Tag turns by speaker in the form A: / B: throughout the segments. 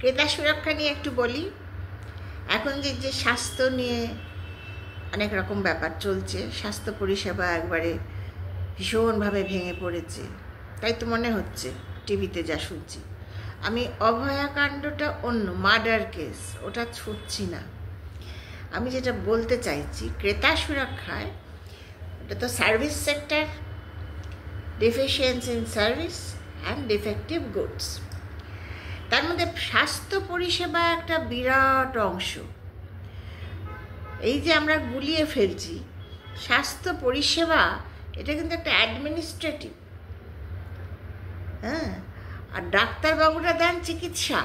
A: ক্রেতা সুরক্ষা নিয়ে একটু বলি। এখন যে স্বাস্থ্য নিয়ে অনেক রকম ব্যাপার চলছে, স্বাস্থ্য পরিষেবা একবারে ভীষণভাবে ভেঙে পড়েছে, তাই তো মনে হচ্ছে টিভিতে যা শুনছি। আমি অভয়াকাণ্ডটা অন্য মার্ডার কেস, ওটা ছুটছি না। আমি যেটা বলতে চাইছি, ক্রেতা সুরক্ষায় ওটা তো service sector, deficiency in service and defective goods. তার মধ্যে স্বাস্থ্য পরিষেবা একটা বিরাট অংশ। এই যে আমরা গুলিয়ে ফেলছি স্বাস্থ্য পরিষেবা, এটা কিন্তু একটা অ্যাডমিনিস্ট্রেটিভ। হ্যাঁ, আর ডাক্তারবাবুরা দেন চিকিৎসা।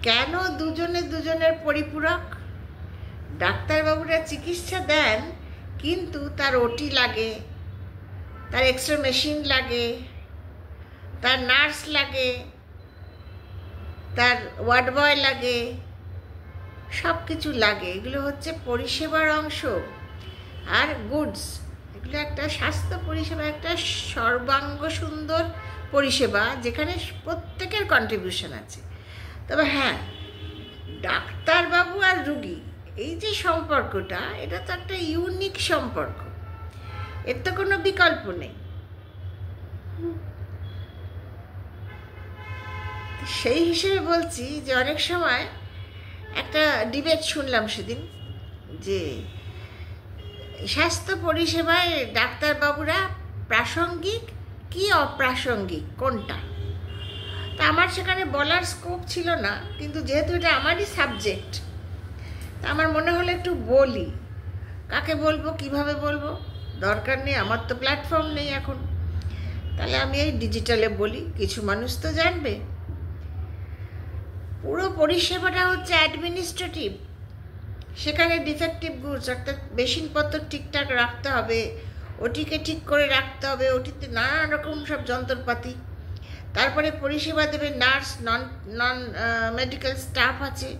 A: কেন দুজনের পরিপূরক? ডাক্তারবাবুরা চিকিৎসা দেন, কিন্তু তার ওটি লাগে, তার এক্সরে মেশিন লাগে, তার নার্স লাগে, তার ওয়ার্ড বয় লাগে, সব কিছু লাগে। এগুলো হচ্ছে পরিষেবার অংশ। আর গুডস, এগুলো একটা স্বাস্থ্য পরিষেবা, একটা সর্বাঙ্গ সুন্দর পরিষেবা যেখানে প্রত্যেকের কন্ট্রিবিউশন আছে। তবে হ্যাঁ, ডাক্তারবাবু আর রুগী এই যে সম্পর্কটা, এটা তো একটা ইউনিক সম্পর্ক, এর তো কোনো বিকল্প নেই। সেই হিসেবে বলছি যে অনেক সময় একটা ডিবেট শুনলাম সেদিন, যে স্বাস্থ্য পরিষেবায় ডাক্তারবাবুরা প্রাসঙ্গিক কি অপ্রাসঙ্গিক কোনটা। তা আমার সেখানে বলার স্কোপ ছিল না, কিন্তু যেহেতু এটা আমারই সাবজেক্ট, তা আমার মনে হলো একটু বলি। কাকে বলবো, কিভাবে বলবো, দরকার নেই, আমার তো প্ল্যাটফর্ম নেই এখন। তাহলে আমি এই ডিজিটালে বলি, কিছু মানুষ তো জানবে। পুরো পরিষেবাটা হচ্ছে অ্যাডমিনিস্ট্রেটিভ। সেখানে ডিফেক্টিভ গুডস, অর্থাৎ মেশিনপত্র ঠিকঠাক রাখতে হবে, ওটিকে ঠিক করে রাখতে হবে, ওটিতে নানা রকম সব যন্ত্রপাতি। তারপরে পরিষেবা দেবে নার্স, নন মেডিকেল স্টাফ আছে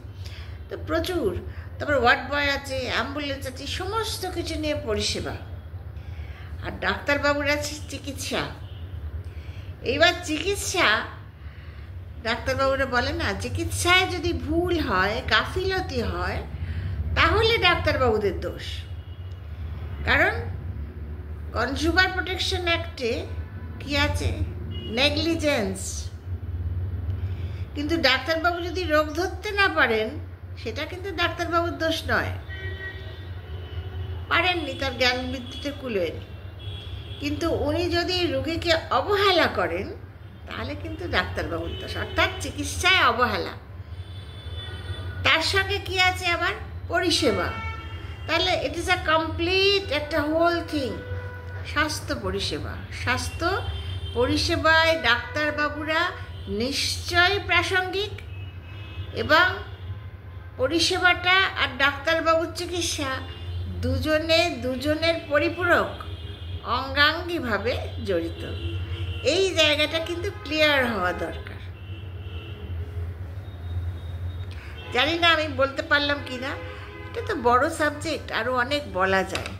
A: তো প্রচুর, তারপর ওয়ার্ড বয় আছে, অ্যাম্বুলেন্স আছে, সমস্ত কিছু নিয়ে পরিষেবা। আর ডাক্তারবাবুর আছে চিকিৎসা। এইবার চিকিৎসা, ডাক্তারবাবুরা বলে না, চিকিৎসায় যদি ভুল হয়, গাফিলতি হয়, তাহলে ডাক্তারবাবুদের দোষ। কারণ কনজিউমার প্রোটেকশন অ্যাক্টে কি আছে? নেগলিজেন্স। কিন্তু ডাক্তারবাবু যদি রোগ ধরতে না পারেন, সেটা কিন্তু ডাক্তারবাবুর দোষ নয়, পারেননি, তার জ্ঞান বৃদ্ধিতে কুলোয়নি। কিন্তু উনি যদি রোগীকে অবহেলা করেন, তাহলে কিন্তু ডাক্তারবাবুর দোষ, অর্থাৎ চিকিৎসায় অবহেলা। তার সঙ্গে কি আছে আবার? পরিষেবা। তাহলে ইট ইজ আ কমপ্লিট একটা হোল থিং। স্বাস্থ্য পরিষেবা, স্বাস্থ্য পরিষেবায় ডাক্তারবাবুরা নিশ্চয়ই প্রাসঙ্গিক, এবং পরিষেবাটা আর ডাক্তারবাবুর চিকিৎসা দুজনের পরিপূরক, অঙ্গাঙ্গিভাবে জড়িত। এই জায়গাটা কিন্তু ক্লিয়ার হওয়া দরকার। জানি না আমি বলতে পারলাম কি না, এটা তো বড় সাবজেক্ট, আরও অনেক বলা যায়।